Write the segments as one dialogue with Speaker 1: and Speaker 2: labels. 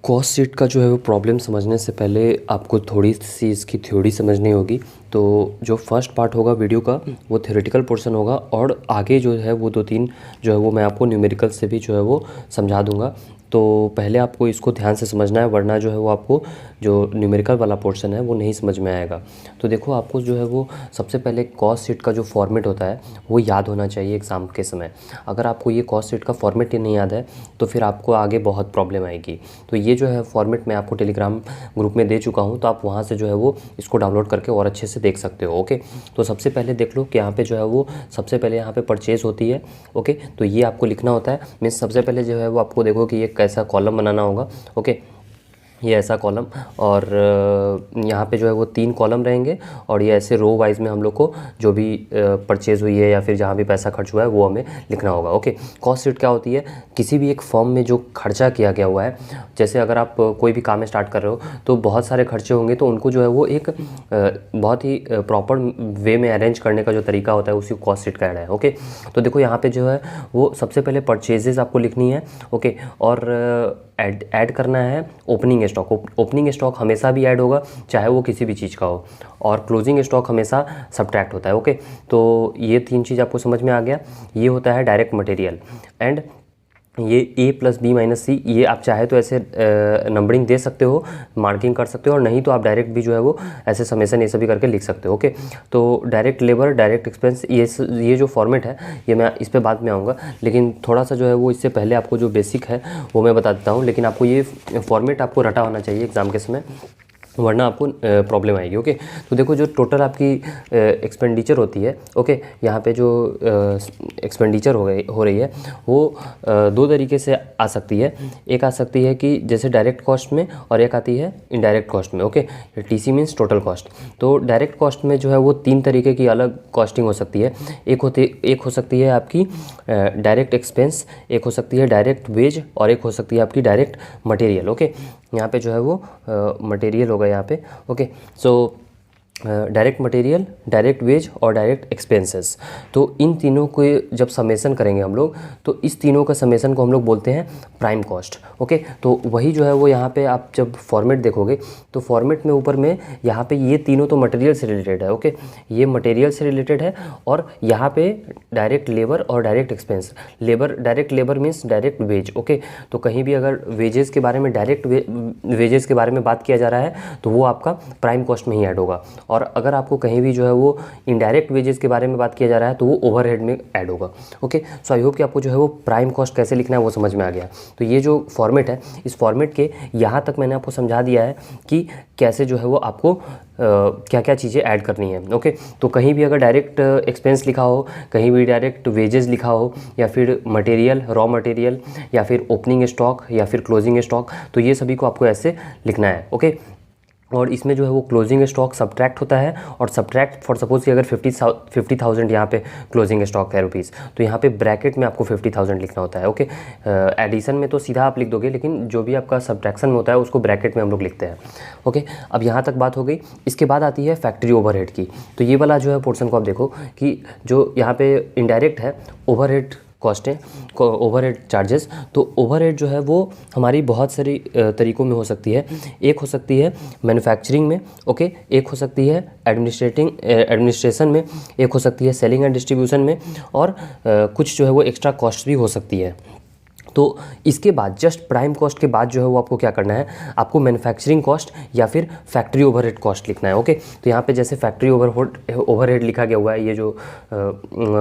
Speaker 1: Cost sheet का जो है वो प्रॉब्लम समझने से पहले आपको थोड़ी सी इसकी थ्योरी समझनी होगी। तो जो फर्स्ट पार्ट होगा वीडियो का वो थ्योरेटिकल पोर्शन होगा और आगे जो है वो 2-3 जो है वो मैं आपको न्यूमेरिकल से भी जो है वो समझा दूंगा। तो पहले आपको इसको ध्यान से समझना है, वरना जो है वो आपको जो न्यूमेरिकल वाला पोर्शन है वो नहीं समझ में आएगा। तो देखो, आपको जो है वो सबसे पहले कॉस्ट शीट का जो फॉर्मेट होता है वो याद होना चाहिए एग्ज़ाम के समय। अगर आपको ये कॉस्ट शीट का फॉर्मेट ही नहीं याद है तो फिर आपको आगे बहुत प्रॉब्लम आएगी। तो ये जो है फॉर्मेट मैं आपको टेलीग्राम ग्रुप में दे चुका हूँ, तो आप वहाँ से जो है वो इसको डाउनलोड करके और अच्छे से देख सकते हो। ओके, तो सबसे पहले देख लो कि यहाँ पे जो है वो सबसे पहले यहाँ पे परचेज़ होती है। ओके, तो ये आपको लिखना होता है। मीन्स सबसे पहले जो है वो आपको देखो कि ये कैसा कॉलम बनाना होगा। ओके, ये ऐसा कॉलम, और यहाँ पे जो है वो 3 कॉलम रहेंगे और ये ऐसे रो वाइज में हम लोग को जो भी परचेज़ हुई है या फिर जहाँ भी पैसा खर्च हुआ है वो हमें लिखना होगा। ओके, कॉस्ट शीट क्या होती है? किसी भी एक फॉर्म में जो खर्चा किया गया हुआ है, जैसे अगर आप कोई भी काम स्टार्ट कर रहे हो तो बहुत सारे खर्चे होंगे, तो उनको जो है वो एक बहुत ही प्रॉपर वे में अरेंज करने का जो तरीका होता है उसी कॉस्ट शीट का ऐड है। ओके, तो देखो यहाँ पे जो है वो सबसे पहले परचेजेस आपको लिखनी है। ओके, और ऐड करना है ओपनिंग स्टॉक। ओपनिंग स्टॉक हमेशा भी ऐड होगा, चाहे वो किसी भी चीज़ का हो, और क्लोजिंग स्टॉक हमेशा सब्ट्रैक्ट होता है। ओके, तो ये 3 चीज़ आपको समझ में आ गया। ये होता है डायरेक्ट मटेरियल, एंड ये A+B-C, ये आप चाहे तो ऐसे नंबरिंग दे सकते हो, मार्किंग कर सकते हो, और नहीं तो आप डायरेक्ट भी जो है वो ऐसे समेसन ये सभी करके लिख सकते हो। ओके, तो डायरेक्ट लेबर, डायरेक्ट एक्सपेंस, ये जो फॉर्मेट है ये मैं इस पे बाद में आऊँगा, लेकिन थोड़ा सा जो है वो इससे पहले आपको जो बेसिक है वो मैं बता देता हूँ। लेकिन आपको ये फॉर्मेट आपको रटा होना चाहिए एग्ज़ाम के समय, वरना आपको प्रॉब्लम आएगी। ओके, तो देखो जो टोटल आपकी एक्सपेंडिचर होती है, ओके, यहाँ पे जो एक्सपेंडिचर हो रही है वो 2 तरीके से आ सकती है। एक आ सकती है कि जैसे डायरेक्ट कॉस्ट में, और एक आती है इनडायरेक्ट कॉस्ट में। Okay, TC means total cost. तो डायरेक्ट कॉस्ट में जो है वो 3 तरीके की अलग कॉस्टिंग हो सकती है। एक हो सकती है आपकी डायरेक्ट एक्सपेंस, एक हो सकती है डायरेक्ट वेज, और एक हो सकती है आपकी डायरेक्ट मटेरियल। ओके, यहाँ पे जो है वो मटेरियल होगा यहाँ पे। Okay, so direct material, direct wage और डायरेक्ट एक्सपेंसेस, तो इन तीनों को जब समेसन करेंगे हम लोग, तो इस तीनों का समेसन को हम लोग बोलते हैं प्राइम कॉस्ट। ओके, तो वही जो है वो यहाँ पे आप जब फॉर्मेट देखोगे तो फॉर्मेट में ऊपर में यहाँ पे ये तीनों तो मटेरियल से रिलेटेड है। ओके, ये मटेरियल से रिलेटेड है, और यहाँ पे डायरेक्ट लेबर और direct expense. Direct labour means direct wage. Okay, तो कहीं भी अगर वेजेस के बारे में, डायरेक्ट वेजेस के बारे में बात किया जा रहा है तो वो आपका प्राइम कॉस्ट में ही ऐड होगा, और अगर आपको कहीं भी जो है वो इनडायरेक्ट वेजेस के बारे में बात किया जा रहा है तो वो ओवरहेड में ऐड होगा। ओके, सो आई होप कि आपको जो है वो प्राइम कॉस्ट कैसे लिखना है वो समझ में आ गया। तो ये जो फॉर्मेट है, इस फॉर्मेट के यहाँ तक मैंने आपको समझा दिया है कि कैसे जो है वो आपको क्या क्या चीज़ें ऐड करनी है। ओके, तो कहीं भी अगर डायरेक्ट एक्सपेंस लिखा हो, कहीं भी डायरेक्ट वेजेस लिखा हो, या फिर मटेरियल, रॉ मटेरियल, या फिर ओपनिंग स्टॉक, या फिर क्लोजिंग स्टॉक, तो ये सभी को आपको ऐसे लिखना है। ओके, और इसमें जो है वो क्लोजिंग स्टॉक सब्ट्रैक्ट होता है, और सब्ट्रैक्ट फॉर सपोज कि अगर 50,000 यहाँ पे क्लोजिंग स्टॉक है रुपीज़, तो यहाँ पे ब्रैकेट में आपको 50,000 लिखना होता है। ओके, एडिशन में तो सीधा आप लिख दोगे, लेकिन जो भी आपका सब्ट्रैक्शन में होता है उसको ब्रैकेट में हम लोग लिखते हैं। ओके, अब यहाँ तक बात हो गई। इसके बाद आती है फैक्ट्री ओवरहेड की। तो ये वाला जो है पोर्शन को आप देखो कि जो यहाँ पे इनडायरेक्ट है ओवरहेड कॉस्टें, ओवरहेड चार्जेस, तो ओवरहेड जो है वो हमारी बहुत सारी तरीक़ों में हो सकती है। एक हो सकती है मैन्युफैक्चरिंग में। ओके, एक हो सकती है एडमिनिस्ट्रेशन में, एक हो सकती है सेलिंग एंड डिस्ट्रीब्यूशन में, और कुछ जो है वो एक्स्ट्रा कॉस्ट भी हो सकती है। तो इसके बाद जस्ट प्राइम कॉस्ट के बाद जो है वो आपको क्या करना है, आपको मैन्युफैक्चरिंग कॉस्ट या फिर फैक्ट्री ओवरहेड कॉस्ट लिखना है। ओके, तो यहाँ पे जैसे फैक्ट्री ओवरहेड लिखा गया हुआ है, ये जो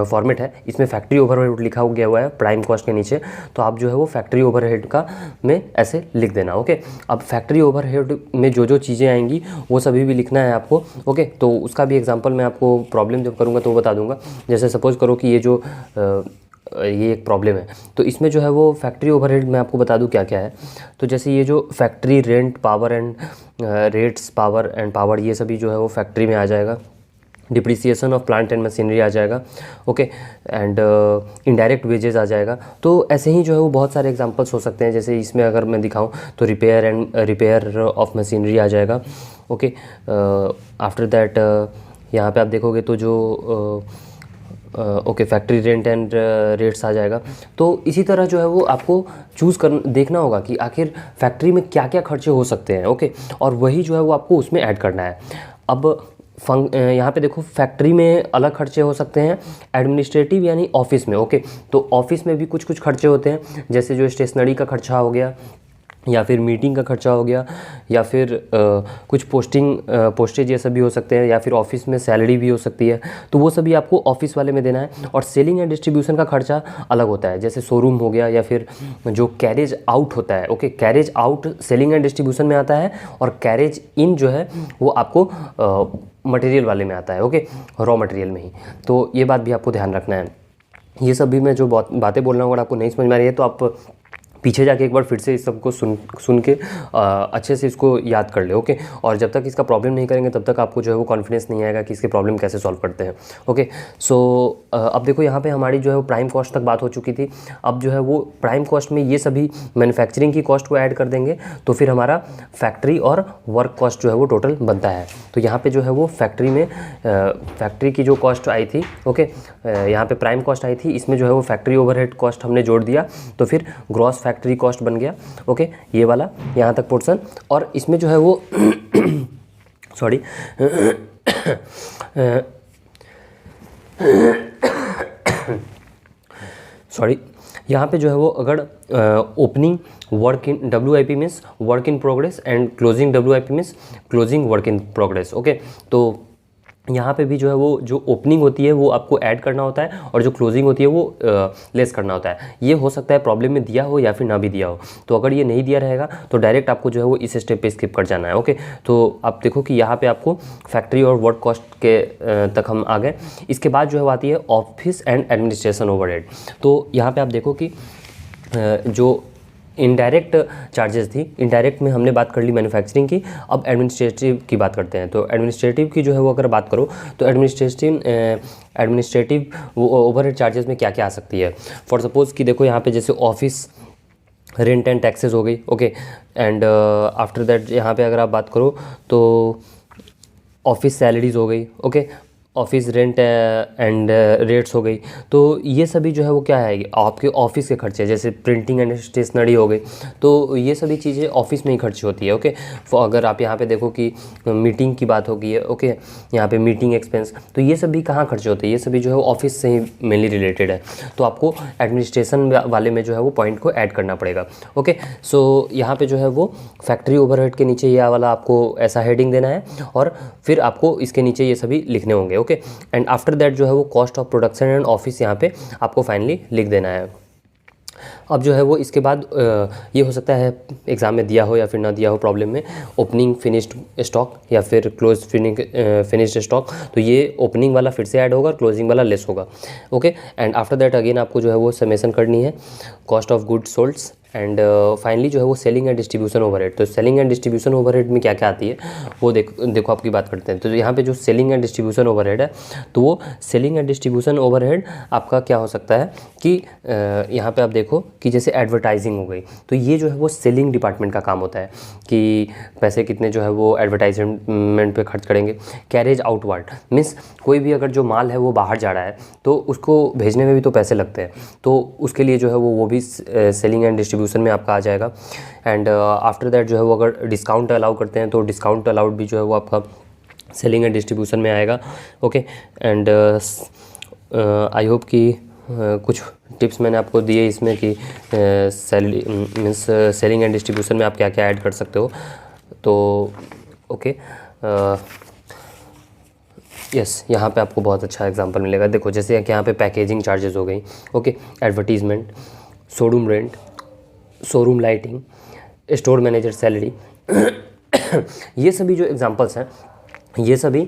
Speaker 1: फॉर्मेट है इसमें फैक्ट्री ओवरहेड लिखा गया हुआ है प्राइम कॉस्ट के नीचे, तो आप जो है वो फैक्ट्री ओवरहेड का में ऐसे लिख देना। ओके, अब फैक्ट्री ओवरहेड में जो जो चीज़ें आएंगी वो सभी भी लिखना है आपको। ओके, तो उसका भी एग्जाम्पल मैं आपको प्रॉब्लम जब करूँगा तो वो बता दूँगा। जैसे सपोज करो कि ये एक प्रॉब्लम है, तो इसमें जो है वो फैक्ट्री ओवरहेड मैं आपको बता दूं क्या क्या है। तो जैसे ये जो factory rent, power and rates, power and power, ये सभी जो है वो फैक्ट्री में आ जाएगा। Depreciation of plant and machinery आ जाएगा। ओके, एंड इनडायरेक्ट वेजेस आ जाएगा। तो ऐसे ही जो है वो बहुत सारे एग्जांपल्स हो सकते हैं। जैसे इसमें अगर मैं दिखाऊं तो रिपेयर ऑफ मशीनरी आ जाएगा। ओके, आफ्टर दैट यहाँ पे आप देखोगे तो जो okay factory rent and rates आ जाएगा। तो इसी तरह जो है वो आपको चूज़ कर देखना होगा कि आखिर फैक्ट्री में क्या क्या खर्चे हो सकते हैं, ओके, और वही जो है वो आपको उसमें ऐड करना है। अब यहाँ पे देखो फैक्ट्री में अलग खर्चे हो सकते हैं, एडमिनिस्ट्रेटिव यानी ऑफिस में, ओके, तो ऑफिस में भी कुछ कुछ खर्चे होते हैं, जैसे जो स्टेशनरी का खर्चा हो गया, या फिर मीटिंग का खर्चा हो गया, या फिर कुछ पोस्टेज ये सब भी हो सकते हैं, या फिर ऑफिस में सैलरी भी हो सकती है, तो वो सभी आपको ऑफिस वाले में देना है। और सेलिंग एंड डिस्ट्रीब्यूशन का खर्चा अलग होता है, जैसे शोरूम हो गया, या फिर जो कैरेज आउट होता है, okay, carriage out selling and distribution में आता है, और कैरेज इन जो है वो आपको मटेरियल वाले में आता है, ओके, रॉ मटेरियल में ही। तो ये बात भी आपको ध्यान रखना है। ये सब भी मैं जो बातें बोल रहा हूँ अगर आपको नहीं समझ में आ रही है तो आप पीछे जाके एक बार फिर से इस सबको सुन के अच्छे से इसको याद कर ले, ओके। और जब तक इसका प्रॉब्लम नहीं करेंगे तब तक आपको जो है वो कॉन्फिडेंस नहीं आएगा कि इसके प्रॉब्लम कैसे सॉल्व करते हैं, ओके। सो अब देखो यहाँ पे हमारी जो है वो प्राइम कॉस्ट तक बात हो चुकी थी। अब जो है वो प्राइम कॉस्ट में ये सभी मैन्युफैक्चरिंग की कॉस्ट को ऐड कर देंगे तो फिर हमारा फैक्ट्री और वर्क कॉस्ट जो है वो टोटल बनता है। तो यहाँ पर जो है वो फैक्ट्री में फैक्ट्री की जो कॉस्ट आई थी, ओके, यहाँ पर प्राइम कॉस्ट आई थी, इसमें जो है वो फैक्ट्री ओवरहेड कॉस्ट हमने जोड़ दिया, तो फिर ग्रॉस फैक्ट्री कॉस्ट बन गया, ओके, ये वाला यहाँ तक पोर्शन। और इसमें जो है वो सॉरी यहाँ पे जो है वो अगर opening work in WIP means work in progress and closing WIP means closing work in progress, okay. तो यहाँ पे भी जो है वो जो ओपनिंग होती है वो आपको ऐड करना होता है, और जो क्लोजिंग होती है वो लेस करना होता है। ये हो सकता है प्रॉब्लम में दिया हो या फिर ना भी दिया हो, तो अगर ये नहीं दिया रहेगा तो डायरेक्ट आपको जो है वो इस स्टेप पे स्किप कर जाना है, ओके। तो आप देखो कि यहाँ पे आपको फैक्ट्री और वर्क कॉस्ट के तक हम आ गए। इसके बाद जो है वो आती है ऑफिस एंड एडमिनिस्ट्रेशन ओवरहेड। तो यहाँ पर आप देखो कि जो इनडायरेक्ट चार्जेस थी, इनडायरेक्ट में हमने बात कर ली मैन्युफैक्चरिंग की, अब एडमिनिस्ट्रेटिव की बात करते हैं। तो एडमिनिस्ट्रेटिव की जो है वो अगर बात करो तो एडमिनिस्ट्रेटिव ओवरहेड चार्जेस में क्या क्या आ सकती है। फॉर सपोज़ कि देखो यहाँ पे जैसे ऑफिस रेंट एंड टैक्सेस हो गई, ओके, एंड आफ्टर दैट यहाँ पे अगर आप बात करो तो ऑफिस सैलरीज हो गई, okay, office rent and rates हो गई। तो ये सभी जो है वो क्या है आपके ऑफिस के खर्चे, जैसे प्रिंटिंग एंड स्टेशनरी हो गई, तो ये सभी चीज़ें ऑफिस में ही खर्च होती है, ओके। अगर आप यहाँ पे देखो कि मीटिंग की बात होगी, ओके, यहाँ पे मीटिंग एक्सपेंस, तो ये सभी कहाँ खर्च होते हैं, ये सभी जो है वो ऑफिस से ही मेनली रिलेटेड है। तो आपको एडमिनिस्ट्रेशन वाले में जो है वो पॉइंट को ऐड करना पड़ेगा, ओके। सो यहाँ पर जो है वो फैक्ट्री ओवरहेड के नीचे ये वाला आपको ऐसा हेडिंग देना है, और फिर आपको इसके नीचे ये सभी लिखने होंगे, ओके। एंड आफ्टर दैट जो है वो cost of production and office यहाँ पे आपको फाइनली लिख देना है। अब जो है वो इसके बाद ये हो सकता है एग्ज़ाम में दिया हो या फिर ना दिया हो प्रॉब्लम में, ओपनिंग फिनिश्ड स्टॉक या फिर क्लोज फिनिश्ड स्टॉक, तो ये ओपनिंग वाला फिर से ऐड होगा, क्लोजिंग वाला लेस होगा, okay. And after that again आपको जो है वो समेशन करनी है cost of goods solds, and finally जो है वो सेलिंग एंड डिस्ट्रीब्यूशन ओवरहेड। तो सेलिंग एंड डिस्ट्रीब्यूशन ओवरहेड में क्या क्या आती है वो देखो आपकी बात करते हैं। तो यहाँ पे जो सेलिंग एंड डिस्ट्रीब्यूशन ओवरहेड है, तो वो सेलिंग एंड डिस्ट्रीब्यूशन ओवरहेड आपका क्या हो सकता है कि यहाँ पे आप देखो कि जैसे एडवर्टाइजिंग हो गई, तो ये जो है वो सेलिंग डिपार्टमेंट का काम होता है कि पैसे कितने जो है वो एडवर्टाइजमेंट पे खर्च करेंगे। कैरेज आउटवर्ड मीन्स कोई भी अगर जो माल है वो बाहर जा रहा है तो उसको भेजने में भी तो पैसे लगते हैं, तो उसके लिए जो है वो भी सेलिंग एंड डिस्ट्रीब्यूशन में आपका आ जाएगा। एंड आफ्टर दैट जो है वो अगर डिस्काउंट अलाउ करते हैं तो डिस्काउंट अलाउड भी जो है वो आपका सेलिंग एंड डिस्ट्रीब्यूशन में आएगा, ओके। एंड आई होप कि कुछ टिप्स मैंने आपको दिए इसमें कि सेलिंग एंड डिस्ट्रीब्यूशन में आप क्या क्या ऐड कर सकते हो। तो ओके, यस, यहाँ पे आपको बहुत अच्छा एग्जांपल मिलेगा। देखो जैसे यहाँ पे पैकेजिंग चार्जेस हो गई, okay, advertisement, showroom rent, showroom lighting, store manager salary ये सभी जो एग्जांपल्स हैं ये सभी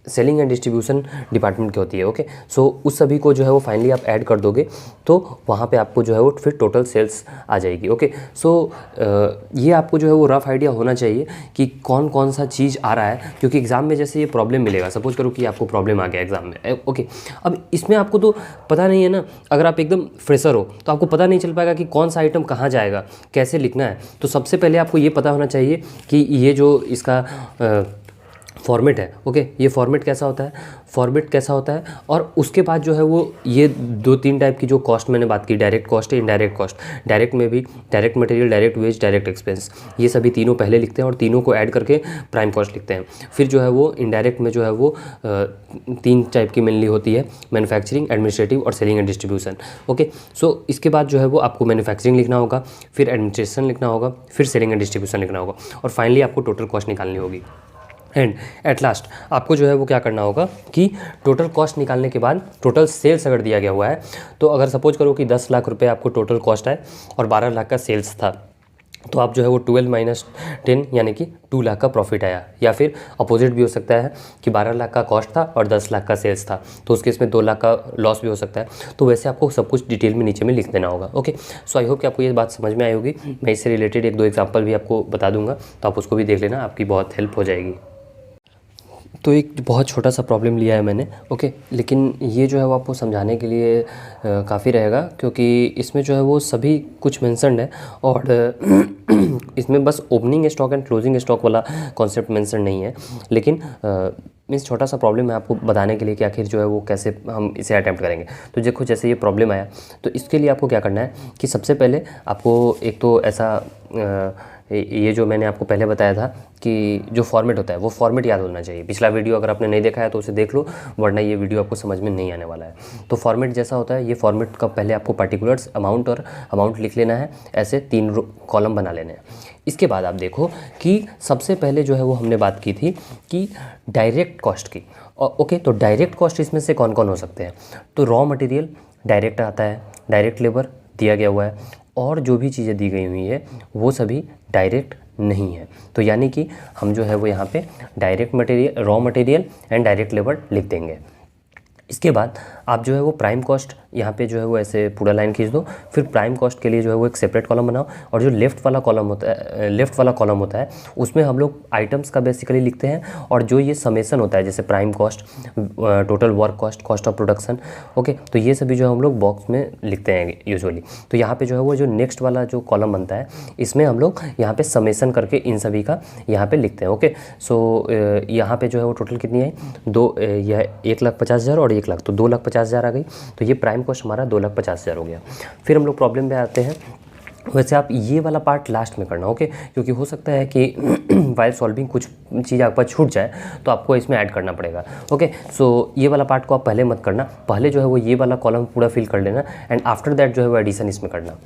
Speaker 1: सेलिंग एंड डिस्ट्रीब्यूशन डिपार्टमेंट की होती है, ओके। सो उस सभी को जो है वो फाइनली आप ऐड कर दोगे तो वहाँ पे आपको जो है वो फिर टोटल सेल्स आ जाएगी, ओके। सो ये आपको जो है वो रफ आइडिया होना चाहिए कि कौन कौन सा चीज़ आ रहा है, क्योंकि एग्ज़ाम में जैसे ये प्रॉब्लम मिलेगा, सपोज करो कि आपको प्रॉब्लम आ गया एग्ज़ाम में, ओके। अब इसमें आपको तो पता नहीं है ना, अगर आप एकदम फ्रेशर हो तो आपको पता नहीं चल पाएगा कि कौन सा आइटम कहाँ जाएगा, कैसे लिखना है। तो सबसे पहले आपको ये पता होना चाहिए कि ये जो इसका फॉर्मेट है। ओके, ये फॉर्मेट कैसा होता है, फॉर्मेट कैसा होता है, और उसके बाद जो है वो ये 2-3 टाइप की जो कॉस्ट मैंने बात की, डायरेक्ट कॉस्ट है, इनडायरेक्ट कॉस्ट। डायरेक्ट में भी direct material, direct wage, direct expense, ये सभी तीनों पहले लिखते हैं और तीनों को ऐड करके प्राइम कॉस्ट लिखते हैं। फिर जो है वो इनडायरेक्ट में जो है वो 3 टाइप की मेनली होती है, मैन्युफैक्चरिंग, एडमिनिस्ट्रेटिव और सेलिंग एंड डिस्ट्रीब्यूशन। ओके, सो इसके बाद जो है वो आपको मैन्युफैक्चरिंग लिखना होगा, फिर एडमिनिस्ट्रेशन लिखना होगा, फिर सेलिंग एंड डिस्ट्रीब्यूशन लिखना होगा, और फाइनली आपको टोटल कॉस्ट निकालनी होगी। एंड एट लास्ट आपको जो है वो क्या करना होगा कि टोटल कॉस्ट निकालने के बाद टोटल सेल्स अगर दिया गया हुआ है, तो अगर सपोज करो कि 10 लाख रुपए आपको टोटल कॉस्ट है और 12 लाख का सेल्स था, तो आप जो है वो 12 माइनस 10 यानी कि 2 लाख का प्रॉफिट आया। या फिर अपोजिट भी हो सकता है कि 12 लाख का कॉस्ट था और 10 लाख का सेल्स था, तो उस केस में 2 लाख का लॉस भी हो सकता है। तो वैसे आपको सब कुछ डिटेल में नीचे में लिख देना होगा। ओके, सो आई होप कि आपको ये बात समझ में आई होगी। मैं इससे रिलेटेड 1-2 एग्जाम्पल भी आपको बता दूंगा, तो आप उसको भी देख लेना, आपकी बहुत हेल्प हो जाएगी। तो एक बहुत छोटा सा प्रॉब्लम लिया है मैंने। ओके, लेकिन ये जो है वो आपको समझाने के लिए काफ़ी रहेगा, क्योंकि इसमें जो है वो सभी कुछ मेंशन्ड है, और इसमें बस opening stock and closing stock वाला कॉन्सेप्ट मेंशन नहीं है। लेकिन मीन्स छोटा सा प्रॉब्लम है आपको बताने के लिए कि आखिर जो है वो कैसे हम इसे अटैम्प्ट करेंगे। तो देखो, जैसे ये प्रॉब्लम आया, तो इसके लिए आपको क्या करना है कि सबसे पहले आपको एक तो ऐसा ये जो मैंने आपको पहले बताया था कि जो फॉर्मेट होता है वो फॉर्मेट याद होना चाहिए। पिछला वीडियो अगर आपने नहीं देखा है तो उसे देख लो, वरना ये वीडियो आपको समझ में नहीं आने वाला है। तो फॉर्मेट जैसा होता है, ये फॉर्मेट का पहले आपको पार्टिकुलर्स, अमाउंट और अमाउंट लिख लेना है, ऐसे 3 कॉलम बना लेने हैं। इसके बाद आप देखो कि सबसे पहले जो है वो हमने बात की थी कि डायरेक्ट कॉस्ट की। ओके, तो डायरेक्ट कॉस्ट इसमें से कौन कौन हो सकते हैं? तो रॉ मटेरियल डायरेक्ट आता है, डायरेक्ट लेबर दिया गया हुआ है, और जो भी चीज़ें दी गई हुई है वो सभी डायरेक्ट नहीं है। तो यानी कि हम जो है वो यहाँ पे direct material, raw material and direct labour लिख देंगे। इसके बाद आप जो है वो प्राइम कॉस्ट यहाँ पे जो है वो ऐसे पूरा लाइन खींच दो, फिर प्राइम कॉस्ट के लिए जो है वो एक सेपरेट कॉलम बनाओ, और जो लेफ़्ट वाला कॉलम होता है उसमें हम लोग आइटम्स का बेसिकली लिखते हैं, और जो ये समेसन होता है जैसे prime cost, total work cost, cost of production, okay, तो ये सभी जो है हम लोग बॉक्स में लिखते हैं यूजुअली। तो यहाँ पे जो है वो जो नेक्स्ट वाला जो कॉलम बनता है, इसमें हम लोग यहाँ पे समेसन करके इन सभी का यहाँ पे लिखते हैं। ओके, सो यहाँ पे जो है वो टोटल कितनी है, यह 1,50,000 और 1 लाख, तो 2,50,000 आ गई। तो ये प्राइम कॉस्ट हमारा 2,50,000 हो गया। फिर हम लोग प्रॉब्लम पे आते हैं। वैसे आप ये वाला पार्ट लास्ट में करना, ओके, क्योंकि हो सकता है कि वाइल सॉल्विंग कुछ चीज़ आपके पास छूट जाए, तो आपको इसमें ऐड करना पड़ेगा। ओके, सो ये वाला पार्ट को आप पहले मत करना, पहले जो है वो ये वाला कॉलम पूरा फिल कर लेना, एंड आफ्टर दैट जो है वो एडिशन इसमें करना।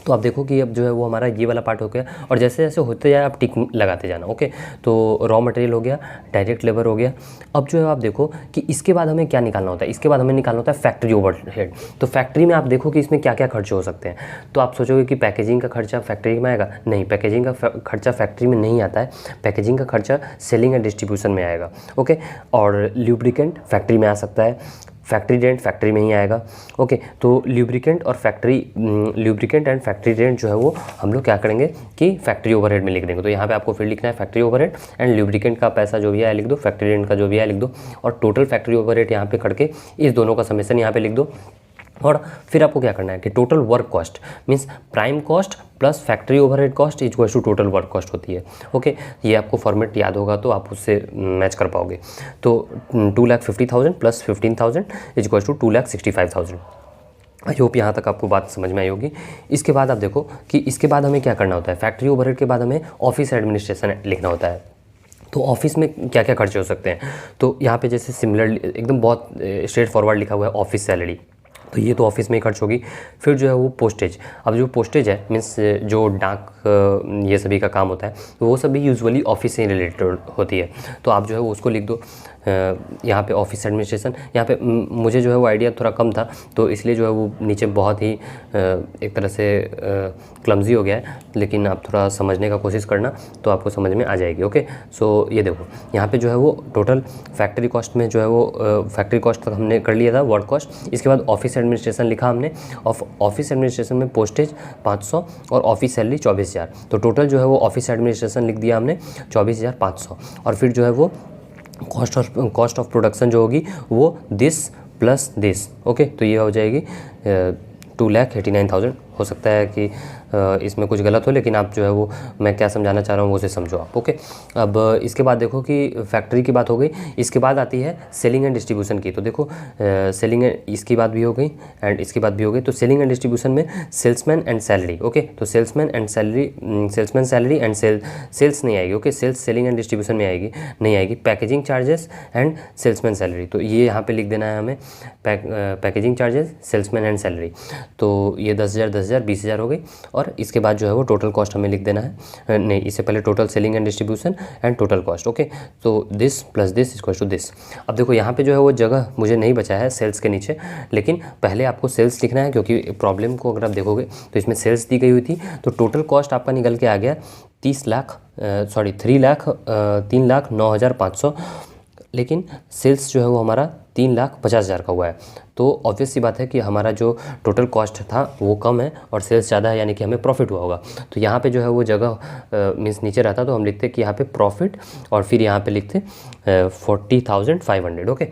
Speaker 1: तो आप देखो कि अब जो है वो हमारा ये वाला पार्ट हो गया, और जैसे जैसे होते जाए आप टिक लगाते जाना। ओके, तो रॉ मटेरियल हो गया, डायरेक्ट लेबर हो गया। अब जो है आप देखो कि इसके बाद हमें क्या निकालना होता है, इसके बाद हमें निकालना होता है फैक्ट्री ओवरहेड। तो फैक्ट्री में आप देखो कि इसमें क्या क्या खर्चे हो सकते हैं। तो आप सोचोगे कि पैकेजिंग का खर्चा फैक्ट्री में आएगा, नहीं, पैकेजिंग का खर्चा फैक्ट्री में नहीं आता है, पैकेजिंग का खर्चा सेलिंग एंड डिस्ट्रीब्यूशन में आएगा। ओके, और ल्यूब्रिकेंट फैक्ट्री में आ सकता है, फैक्ट्री रेंट फैक्ट्री में ही आएगा। ओके, तो ल्यूब्रिकेंट एंड फैक्ट्री रेंट जो है वो हम लोग क्या करेंगे कि फैक्ट्री ओवरहेड में लिख देंगे। तो यहाँ पे आपको फिर लिखना है फैक्ट्री ओवरहेड एंड ल्यूब्रिकेंट का पैसा जो भी है लिख दो, फैक्ट्री रेंट का जो भी है लिख दो, और टोटल फैक्ट्री ओवरहेड यहाँ पे करके इस दोनों का समेसन यहाँ पे लिख दो। और फिर आपको क्या करना है कि total work cost means prime cost plus factory overhead cost equal to total work cost होती है। ओके, ये आपको फॉर्मेट याद होगा तो आप उससे मैच कर पाओगे। तो 2,50,000 plus 15,000 equal to 2,65,000। I hope यहाँ तक आपको बात समझ में आई होगी। इसके बाद आप देखो कि इसके बाद हमें क्या करना होता है, फैक्ट्री ओवरहेड के बाद हमें ऑफिस एडमिनिस्ट्रेशन लिखना होता है। तो ऑफिस में क्या क्या खर्चे हो सकते हैं, तो यहाँ पे जैसे सिमिलर एकदम बहुत स्ट्रेट फॉरवर्ड लिखा हुआ है ऑफिस सैलरी, तो ये तो ऑफिस में ही खर्च होगी। फिर जो है वो पोस्टेज, अब जो पोस्टेज है मीन्स जो डाक ये सभी का काम होता है, तो वो सभी यूजुअली ऑफिस से रिलेटेड होती है। तो आप जो है वो उसको लिख दो यहाँ पे ऑफिस एडमिनिस्ट्रेशन। यहाँ पे मुझे जो है वो आइडिया थोड़ा कम था, तो इसलिए जो है वो नीचे बहुत ही एक तरह से क्लमजी हो गया है, लेकिन आप थोड़ा समझने का कोशिश करना तो आपको समझ में आ जाएगी। ओके, सो ये देखो यहाँ पे जो है वो टोटल फैक्ट्री कॉस्ट में जो है वो फैक्ट्री कॉस्ट तक हमने कर लिया था वर्क कॉस्ट। इसके बाद ऑफिस एडमिनिस्ट्रेशन लिखा हमने, ऑफिस एडमिनिस्ट्रेशन में पोस्टेज 500 और ऑफिस सैलरी 24,000। तो टोटल जो है वो ऑफिस एडमिनिस्ट्रेशन लिख दिया हमने 24,500। और फिर जो है वो कॉस्ट ऑफ प्रोडक्शन जो होगी वो दिस प्लस दिस। ओके, तो ये हो जाएगी 2,89,000। हो सकता है कि इसमें कुछ गलत हो, लेकिन आप जो है वो मैं क्या समझाना चाह रहा हूँ वो उसे समझो आप। ओके, अब इसके बाद देखो कि फैक्ट्री की बात हो गई, इसके बाद आती है सेलिंग एंड डिस्ट्रीब्यूशन की। तो देखो सेलिंग इसकी बात भी हो गई एंड इसकी बात भी हो गई। तो सेलिंग एंड डिस्ट्रीब्यूशन में सेल्समैन एंड सैलरी। ओके, तो salesman and salary, salesman salary and sales नहीं आएगी। Okay, sales selling and distribution में आएगी नहीं आएगी। Packaging charges and salesman salary, तो ये यहाँ पे लिख देना है हमें, packaging charges, salesman and salary. तो ये 10,000 10,000 20,000 हो गई। और इसके बाद जो है वो टोटल कॉस्ट हमें लिख देना है, नहीं इससे पहले total selling and distribution and total cost. Okay, तो this plus this equal to this. अब देखो यहाँ पे जो है वो जगह मुझे नहीं बचा है सेल्स के नीचे, लेकिन पहले आपको सेल्स लिखना है, क्योंकि प्रॉब्लम को अगर आप देखोगे तो इसमें सेल्स दी गई हुई थी। तो टोटल कॉस्ट आपका निकल के आ गया 3,09,500, लेकिन सेल्स जो है वो हमारा 3,50,000 का हुआ है। तो ऑब्वियस सी बात है कि हमारा जो टोटल कॉस्ट था वो कम है और सेल्स ज़्यादा है, यानी कि हमें प्रॉफिट हुआ होगा। तो यहाँ पे जो है वो जगह मीन्स नीचे रहता तो हम लिखते कि यहाँ पे प्रॉफिट और फिर यहाँ पे लिखते 40,500। ओके,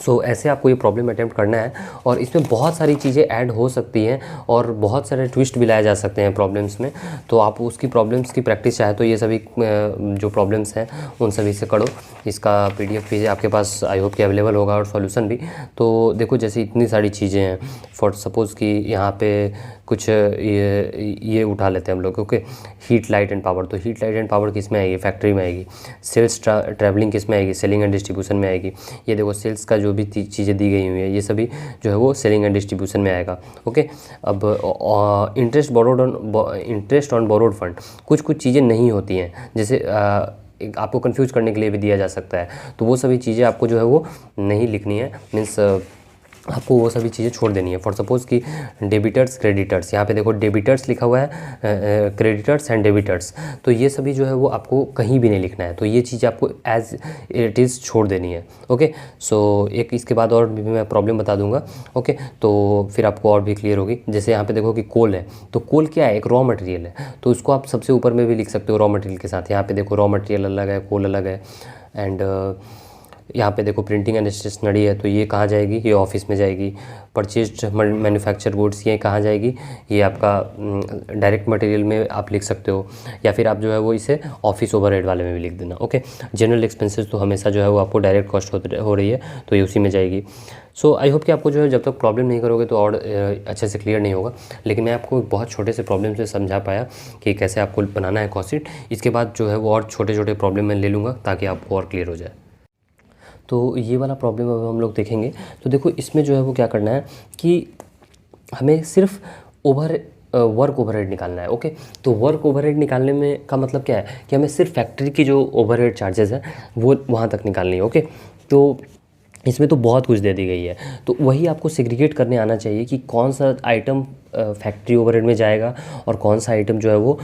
Speaker 1: सो ऐसे आपको ये प्रॉब्लम अटेम्प्ट करना है, और इसमें बहुत सारी चीज़ें ऐड हो सकती हैं और बहुत सारे ट्विस्ट भी लाए जा सकते हैं प्रॉब्लम्स में। तो आप उसकी प्रॉब्लम्स की प्रैक्टिस चाहे तो ये सभी जो प्रॉब्लम्स हैं उन सभी से करो। इसका PDF भी आपके पास आई होप कि अवेलेबल होगा और सॉल्यूशन भी। तो देखो जैसे इतनी सारी चीज़ें हैं, फॉर सपोज़ कि यहाँ पे कुछ ये उठा लेते हैं हम लोग। Okay, heat light and power, तो हीट लाइट एंड पावर किस में आएगी? फैक्ट्री में आएगी। सेल्स ट्रैवलिंग किस में आएगी? सेलिंग एंड डिस्ट्रीब्यूशन में आएगी। ये देखो सेल्स का जो भी चीज़ें दी गई हुई है ये सभी जो है वो सेलिंग एंड डिस्ट्रीब्यूशन में आएगा। ओके, अब इंटरेस्ट ऑन बोरोड फंड, कुछ चीज़ें नहीं होती हैं, जैसे आपको कंफ्यूज करने के लिए भी दिया जा सकता है। तो वो सभी चीज़ें आपको जो है वो नहीं लिखनी है, मीन्स आपको वो सभी चीज़ें छोड़ देनी है। फॉर सपोज़ कि डेबिटर्स क्रेडिटर्स, यहाँ पे देखो डेबिटर्स लिखा हुआ है, क्रेडिटर्स एंड डेबिटर्स, तो ये सभी जो है वो आपको कहीं भी नहीं लिखना है। तो ये चीज़ आपको एज इट इज़ छोड़ देनी है। ओके, सो एक इसके बाद और भी मैं प्रॉब्लम बता दूंगा। ओके, तो फिर आपको और भी क्लियर होगी। जैसे यहाँ पे देखो कि कोल है, तो कोल क्या है? एक रॉ मटेरियल है, तो उसको आप सबसे ऊपर में भी लिख सकते हो रॉ मटेरियल के साथ। यहाँ पे देखो रॉ मटेरियल अलग है, कोल अलग है। एंड यहाँ पे देखो प्रिंटिंग एंड स्टेशनरी है, तो ये कहाँ जाएगी? ये ऑफिस में जाएगी। परचेज्ड मैन्युफैक्चर गुड्स, ये कहाँ जाएगी? ये आपका डायरेक्ट मटेरियल में आप लिख सकते हो, या फिर आप जो है वो इसे ऑफिस ओवरहेड वाले में भी लिख देना। ओके, जनरल एक्सपेंसेस तो हमेशा जो है वो आपको डायरेक्ट कॉस्ट हो रही है, तो ये उसी में जाएगी। सो आई होप कि आपको जो है जब तक प्रॉब्लम नहीं करोगे तो और अच्छे से क्लियर नहीं होगा, लेकिन मैं आपको बहुत छोटे से प्रॉब्लम से समझा पाया कि कैसे आपको बनाना है कॉस्ट शीट। इसके बाद जो है वो और छोटे छोटे प्रॉब्लम मैं ले लूँगा ताकि आपको और क्लियर हो जाए। तो ये वाला प्रॉब्लम अब हम लोग देखेंगे। तो देखो इसमें जो है वो क्या करना है कि हमें सिर्फ वर्क ओवरहेड निकालना है। ओके, तो वर्क ओवरहेड निकालने में का मतलब क्या है कि हमें सिर्फ फैक्ट्री की जो ओवरहेड चार्जेस है वो वहाँ तक निकालनी है। ओके, तो इसमें तो बहुत कुछ दे दी गई है, तो वही आपको सेग्रीगेट करने आना चाहिए कि कौन सा आइटम फैक्ट्री ओवरहेड में जाएगा और कौन सा आइटम जो है वो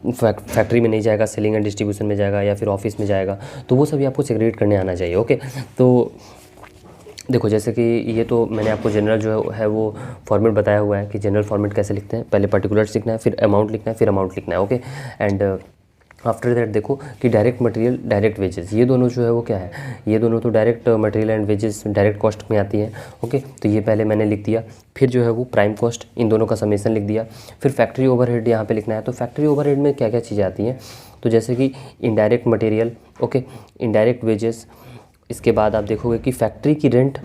Speaker 1: फैक्ट्री में नहीं जाएगा, सेलिंग एंड डिस्ट्रीब्यूशन में जाएगा या फिर ऑफिस में जाएगा। तो वो सभी आपको सेग्रीगेट करने आना चाहिए। ओके, तो देखो जैसे कि ये तो मैंने आपको जनरल जो है वो फॉर्मेट बताया हुआ है कि जनरल फॉर्मेट कैसे लिखते हैं। पहले पर्टिकुलर्स लिखना है, फिर अमाउंट लिखना है, फिर अमाउंट लिखना है। ओके, एंड आफ्टर दैट देखो कि डायरेक्ट मटेरियल, डायरेक्ट वेजेस, ये दोनों जो है वो क्या है? ये दोनों तो direct material and wages direct cost में आती हैं। ओके, तो ये पहले मैंने लिख दिया। फिर जो है वो प्राइम कॉस्ट, इन दोनों का समेसन लिख दिया। फिर फैक्ट्री ओवरहेड यहाँ पे लिखना है। तो फैक्ट्री ओवरहेड में क्या क्या चीज़ें आती हैं? तो जैसे कि indirect material, okay, indirect wages. इसके बाद आप देखोगे कि फैक्ट्री की रेंट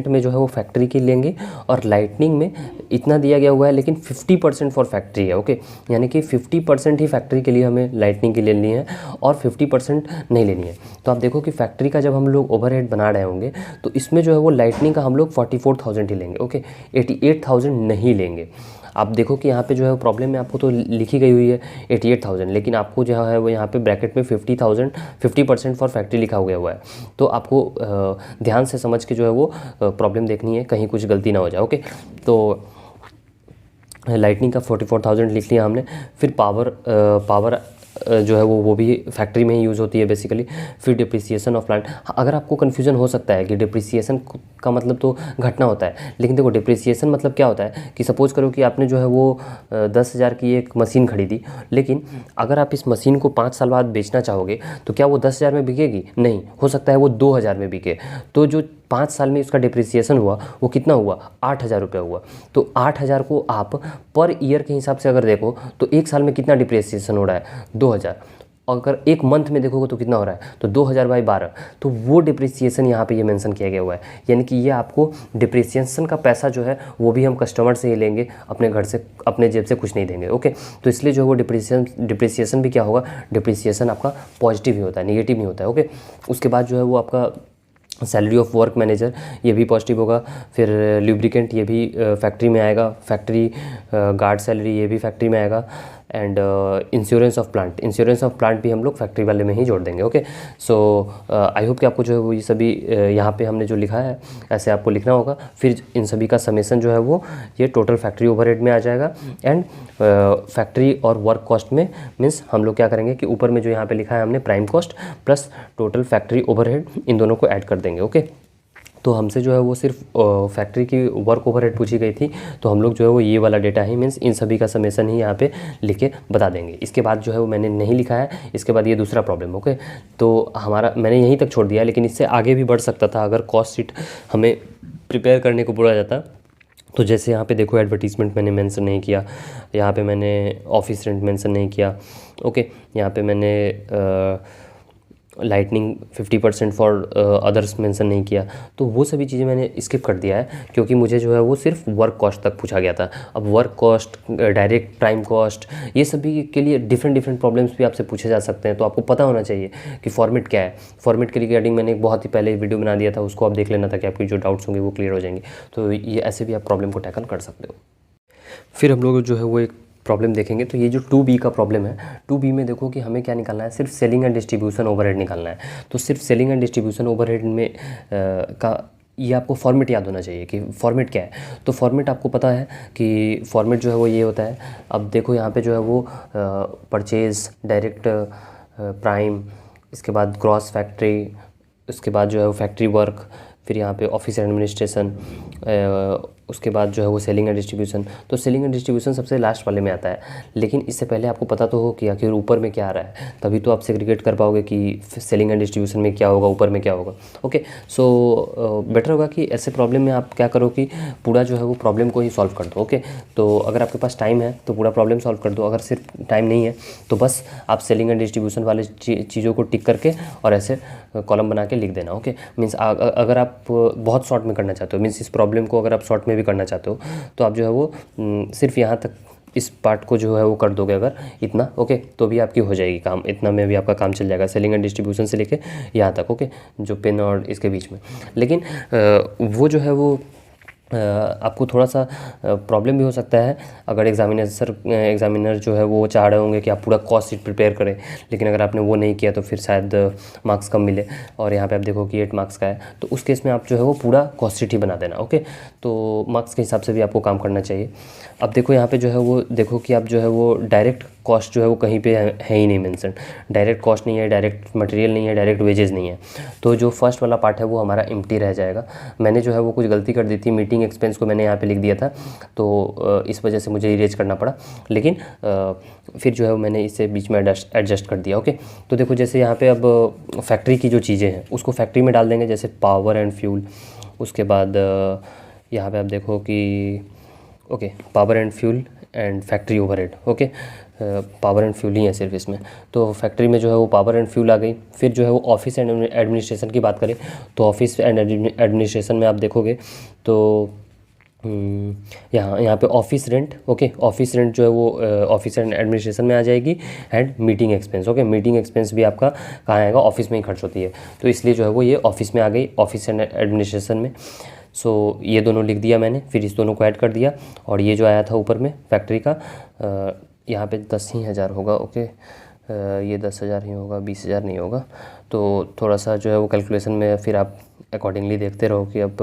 Speaker 1: में जो है वो फैक्ट्री की लेंगे, और लाइटनिंग में इतना दिया गया हुआ है लेकिन 50% फॉर फैक्ट्री है। ओके, यानी कि 50% ही फैक्ट्री के लिए हमें लाइटनिंग की लेनी है और 50% नहीं लेनी है। तो आप देखो कि फैक्ट्री का जब हम लोग ओवरहेड बना रहे होंगे तो इसमें जो है वो लाइटनिंग का हम लोग 44,000 ही लेंगे। ओके, 88,000 नहीं लेंगे। आप देखो कि यहाँ पे जो है प्रॉब्लम में आपको तो लिखी गई हुई है 88,000, लेकिन आपको जो है वो यहाँ पे ब्रैकेट में 50% फॉर फैक्ट्री लिखा हुआ है। तो आपको ध्यान से समझ के जो है वो प्रॉब्लम देखनी है, कहीं कुछ गलती ना हो जाए। ओके, तो लाइटनिंग का 44,000 लिख लिया हमने। फिर पावर जो है वो भी फैक्ट्री में ही यूज़ होती है बेसिकली। फिर डिप्रिसिएशन ऑफ प्लांट। अगर आपको कन्फ्यूजन हो सकता है कि डिप्रिसिएशन का मतलब तो घटना होता है, लेकिन देखो डिप्रिसिएशन मतलब क्या होता है कि सपोज़ करो कि आपने जो है वो 10,000 की एक मशीन खरीदी, लेकिन अगर आप इस मशीन को 5 साल बाद बेचना चाहोगे तो क्या वो 10,000 में बिकेगी? नहीं, हो सकता है वो 2,000 में बिके। तो जो 5 साल में इसका डिप्रिसिएशन हुआ वो कितना हुआ, 8,000 रुपये हुआ। तो 8,000 को आप पर ईयर के हिसाब से अगर देखो तो एक साल में कितना डिप्रिसिएशन हो रहा है, 2,000। अगर एक मंथ में देखोगे तो कितना हो रहा है, तो 2,000/12। तो वो डिप्रिसिएशन यहाँ पे ये मेंशन किया गया हुआ है, यानी कि ये आपको डिप्रिसिएशन का पैसा जो है वो भी हम कस्टमर से ही लेंगे, अपने घर से, अपने जेब से कुछ नहीं देंगे। ओके, तो इसलिए जो है वो डिप्रिसिएशन भी क्या होगा, डिप्रिसिएशन आपका पॉजिटिव ही होता है, निगेटिव नहीं होता है। ओके, उसके बाद जो है वो आपका सैलरी ऑफ वर्क मैनेजर, ये भी पॉजिटिव होगा। फिर लुब्रिकेंट, ये भी फैक्ट्री में आएगा। फैक्ट्री गार्ड सैलरी, ये भी फैक्ट्री में आएगा। And insurance of plant, insurance of plant भी हम लोग फैक्ट्री वाले में ही जोड़ देंगे। ओके, सो आई होप कि आपको जो है वो ये सभी यहाँ पे हमने जो लिखा है ऐसे आपको लिखना होगा। फिर इन सभी का समेसन जो है वो ये टोटल फैक्ट्री ओवरहेड में आ जाएगा। एंड फैक्ट्री और वर्क कॉस्ट में मीन्स हम लोग क्या करेंगे कि ऊपर में जो यहाँ पे लिखा है हमने prime cost plus total factory overhead, इन दोनों को ऐड कर देंगे। ओके, तो हमसे जो है वो सिर्फ फैक्ट्री की वर्क ओवरहेड पूछी गई थी, तो हम लोग जो है वो ये वाला डेटा ही मीन्स इन सभी का समेसन ही यहाँ पे लिख के बता देंगे। इसके बाद जो है वो मैंने नहीं लिखा है, इसके बाद ये दूसरा प्रॉब्लम। ओके, तो हमारा मैंने यहीं तक छोड़ दिया है, लेकिन इससे आगे भी बढ़ सकता था अगर कॉस्ट शीट हमें प्रिपेयर करने को बोला जाता। तो जैसे यहाँ पे देखो एडवर्टीज़मेंट मैंने मेंशन नहीं किया, यहाँ पे मैंने ऑफिस रेंट मेंशन नहीं किया। ओके, यहाँ पे मैंने लाइटनिंग 50% फॉर अदर्स मेंशन नहीं किया। तो वो सभी चीज़ें मैंने स्किप कर दिया है, क्योंकि मुझे जो है वो सिर्फ वर्क कॉस्ट तक पूछा गया था। अब work cost, direct prime cost, ये सभी के लिए डिफरेंट प्रॉब्लम्स भी आपसे पूछे जा सकते हैं। तो आपको पता होना चाहिए कि फॉर्मेट क्या है। फॉर्मेट के रिगार्डिंग मैंने एक बहुत ही पहले वीडियो बना दिया था, उसको आप देख लेना था कि आपकी जो डाउट्स होंगे वो क्लियर हो जाएंगे। तो ये ऐसे भी आप प्रॉब्लम को टैकल कर सकते हो। फिर हम लोग जो है वो एक प्रॉब्लम देखेंगे। तो ये जो 2B का प्रॉब्लम है, 2B में देखो कि हमें क्या निकालना है, सिर्फ सेलिंग एंड डिस्ट्रीब्यूशन ओवरहेड निकालना है। तो सिर्फ सेलिंग एंड डिस्ट्रीब्यूशन ओवरहेड में का ये आपको फॉर्मेट याद होना चाहिए कि फॉर्मेट क्या है। तो फॉर्मेट आपको पता है कि फॉर्मेट जो है वो ये होता है। अब देखो यहाँ पे जो है वो परचेज़, डायरेक्ट प्राइम, इसके बाद ग्रॉस फैक्ट्री, उसके बाद जो है वो फैक्ट्री वर्क, फिर यहाँ पे ऑफिस एडमिनिस्ट्रेशन, उसके बाद जो है वो सेलिंग एंड डिस्ट्रीब्यूशन। तो सेलिंग एंड डिस्ट्रीब्यूशन सबसे लास्ट वाले में आता है, लेकिन इससे पहले आपको पता तो हो कि आखिर ऊपर में क्या आ रहा है, तभी तो आप सेग्रीगेट कर पाओगे कि सेलिंग एंड डिस्ट्रीब्यूशन में क्या होगा, ऊपर में क्या होगा। ओके, सो बेटर होगा कि ऐसे प्रॉब्लम में आप क्या करो कि पूरा जो है वो प्रॉब्लम को ही सॉल्व कर दो। ओके, तो अगर आपके पास टाइम है तो पूरा प्रॉब्लम सॉल्व कर दो, अगर सिर्फ टाइम नहीं है तो बस आप सेलिंग एंड डिस्ट्रीब्यूशन वाले चीज़ों को टिक करके और ऐसे कॉलम बना के लिख देना। ओके, मीन्स अगर आप बहुत शॉर्ट में करना चाहते हो, मीन्स इस प्रॉब्लम को अगर आप शॉर्ट में भी करना चाहते हो तो आप जो है वो सिर्फ यहाँ तक इस पार्ट को जो है वो कर दोगे अगर इतना। ओके, तो भी आपकी हो जाएगी काम, इतना में भी आपका काम चल जाएगा, सेलिंग एंड डिस्ट्रीब्यूशन से लेके यहाँ तक। ओके, जो पेन और इसके बीच में। लेकिन वो जो है वो आपको थोड़ा सा प्रॉब्लम भी हो सकता है अगर एग्जामिनर जो है वो चाह रहे होंगे कि आप पूरा कॉस्ट शीट प्रिपेयर करें, लेकिन अगर आपने वो नहीं किया तो फिर शायद मार्क्स कम मिले। और यहाँ पे आप देखो कि 8 मार्क्स का है, तो उस केस में आप जो है वो पूरा कॉस्ट शीट ही बना देना। ओके, तो मार्क्स के हिसाब से भी आपको काम करना चाहिए। अब देखो यहाँ पे जो है वो देखो कि आप जो है वो डायरेक्ट कॉस्ट जो है वो कहीं पे है ही नहीं मेंशन, डायरेक्ट कॉस्ट नहीं है, डायरेक्ट मटेरियल नहीं है, डायरेक्ट वेजेस नहीं है। तो जो फर्स्ट वाला पार्ट है वो हमारा एम्प्टी रह जाएगा। मैंने जो है वो कुछ गलती कर दी थी, मीटिंग एक्सपेंस को मैंने यहाँ पे लिख दिया था, तो इस वजह से मुझे इरेज करना पड़ा, लेकिन फिर जो है मैंने इसे बीच में एडजस्ट कर दिया। ओके, तो देखो जैसे यहाँ पे अब फैक्ट्री की जो चीज़ें हैं उसको फैक्ट्री में डाल देंगे, जैसे पावर एंड फ्यूल। उसके बाद यहाँ पे आप देखो कि okay, power and fuel and factory overhead. Okay, power and fuel ही है सिर्फ इसमें। तो फैक्ट्री में जो है वो पावर एंड फ्यूल आ गई। फिर जो है वो ऑफिस एंड एडमिनिस्ट्रेशन की बात करें तो ऑफिस एंड एडमिनिस्ट्रेशन में आप देखोगे तो यहाँ पे office rent. Okay, office rent जो है वो ऑफिस एंड एडमिनिस्ट्रेशन में आ जाएगी। And meeting expense. Okay, meeting expense भी आपका कहाँ आएगा, ऑफिस में ही खर्च होती है, तो इसलिए जो है वो ये ऑफिस में आ गई, ऑफिस एंड एडमिनिस्ट्रेशन में। सो ये दोनों लिख दिया मैंने, फिर इस दोनों को ऐड कर दिया। और ये जो आया था ऊपर में फैक्ट्री का, यहाँ पे 10,000 होगा। ओके, ये 10,000 ही होगा, 20,000 नहीं होगा। तो थोड़ा सा जो है वो कैलकुलेशन में फिर आप अकॉर्डिंगली देखते रहो कि अब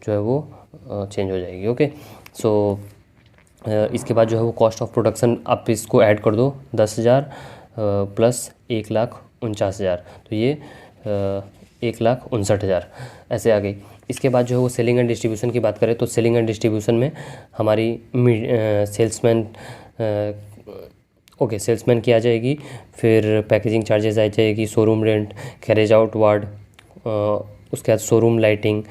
Speaker 1: जो है वो चेंज हो जाएगी। ओके, सो इसके बाद जो है वो कॉस्ट ऑफ प्रोडक्शन आप इसको ऐड कर दो, 10,000 प्लस 1,49,000, तो ये 1,59,000 ऐसे आ गई। इसके बाद जो है वो सेलिंग एंड डिस्ट्रीब्यूशन की बात करें तो सेलिंग एंड डिस्ट्रीब्यूशन में हमारी सेल्समैन ओके, सेल्समैन की आ जाएगी, फिर पैकेजिंग चार्जेस आ जाएगी, showroom rent, carriage out ward, उसके बाद showroom lighting,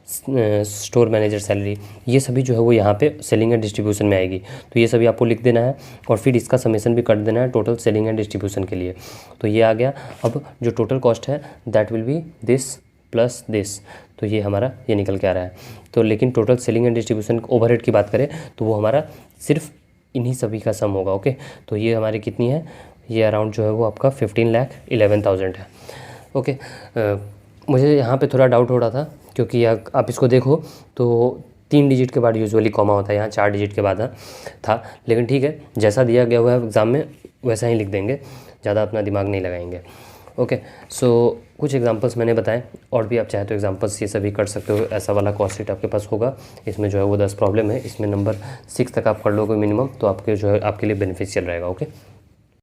Speaker 1: store manager salary, ये सभी जो है वो यहाँ पे सेलिंग एंड डिस्ट्रीब्यूशन में आएगी। तो ये सभी आपको लिख देना है और फिर इसका समेशन भी कर देना है टोटल सेलिंग एंड डिस्ट्रीब्यूशन के लिए। तो ये आ गया। अब जो टोटल कॉस्ट है that will be this plus this, तो ये हमारा ये निकल के आ रहा है। तो लेकिन total selling and distribution overhead की बात करें तो वो हमारा सिर्फ इन्हीं सभी का सम होगा। ओके, तो ये हमारी कितनी है, ये अराउंड जो है वो आपका 15,11,000 है। ओके, मुझे यहाँ पे थोड़ा डाउट हो रहा था क्योंकि आप इसको देखो तो 3 डिजिट के बाद यूजुअली कॉमा होता है, यहाँ 4 डिजिट के बाद था। लेकिन ठीक है, जैसा दिया गया हुआ है एग्ज़ाम में वैसा ही लिख देंगे, ज़्यादा अपना दिमाग नहीं लगाएंगे। ओके, सो कुछ एग्जांपल्स मैंने बताए, और भी आप चाहे तो एग्जांपल्स ये सभी कर सकते हो। ऐसा वाला कॉस्ट शीट आपके पास होगा, इसमें जो है वो 10 प्रॉब्लम है, इसमें नंबर 6 तक आप कर लोगे मिनिमम, तो आपके जो है आपके लिए बेनिफिशियल रहेगा। ओके।